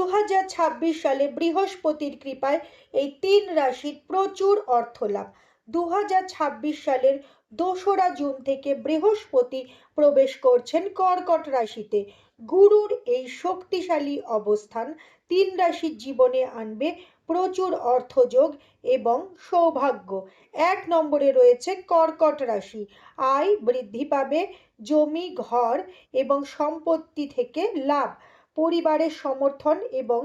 2026 সালে বৃহস্পতির কৃপায় এই 3 রাশির প্রচুর অর্থ লাভ। 2026 সালের 2রা জুন থেকে বৃহস্পতি প্রবেশ করছেন কর্কট রাশিতে। গুরুর এই শক্তিশালী অবস্থান 3 রাশির জীবনে আনবে প্রচুর অর্থযোগ এবং সৌভাগ্য। 1 নম্বরে রয়েছে কর্কট রাশি। আয় বৃদ্ধি পাবে, জমি, ঘর এবং সম্পত্তি থেকে লাভ, পরিবারের সমর্থন এবং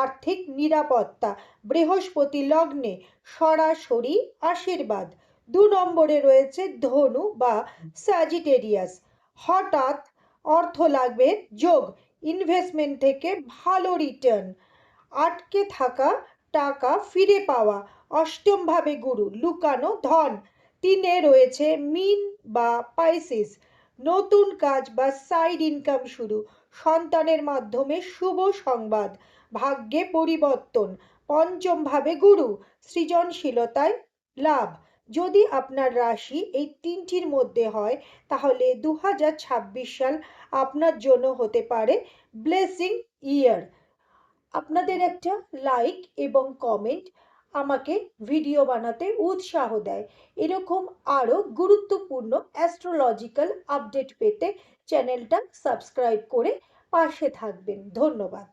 আর্থিক নিরাপত্তা। বৃহস্পতি লগ্নে সরাসরি আশীর্বাদ। 2 নম্বরে রয়েছে ধনু বা স্যাজিটেরিয়াস। হঠাৎ অর্থ লাভের যোগ, ইনভেস্টমেন্ট থেকে ভালো রিটার্ন, আটকে থাকা টাকা ফিরে পাওয়া। অষ্টম ভাবে গুরু, লুকানো ধন। 3-এ রয়েছে মিন বা পাইসিস, নতুন কাজ বা সাইড ইনকাম শুরু, সন্তানের মাধ্যমে শুভ সংবাদ, ভাগ্যে পরিবর্তন। পঞ্চম ভাবে গুরু, সৃজনশীলতায় লাভ। যদি আপনার রাশি এই 3টির মধ্যে হয় তাহলে 2026 সাল আপনার জন্য হতে পারে ব্লেসিং ইয়ার। আপনাদের একটা লাইক এবং কমেন্ট আমাকে ভিডিও বানাতে উৎসাহ দেয়। এরকম আরও গুরুত্বপূর্ণ অ্যাস্ট্রোলজিক্যাল আপডেট পেতে চ্যানেলটা সাবস্ক্রাইব করে পাশে থাকবেন। ধন্যবাদ।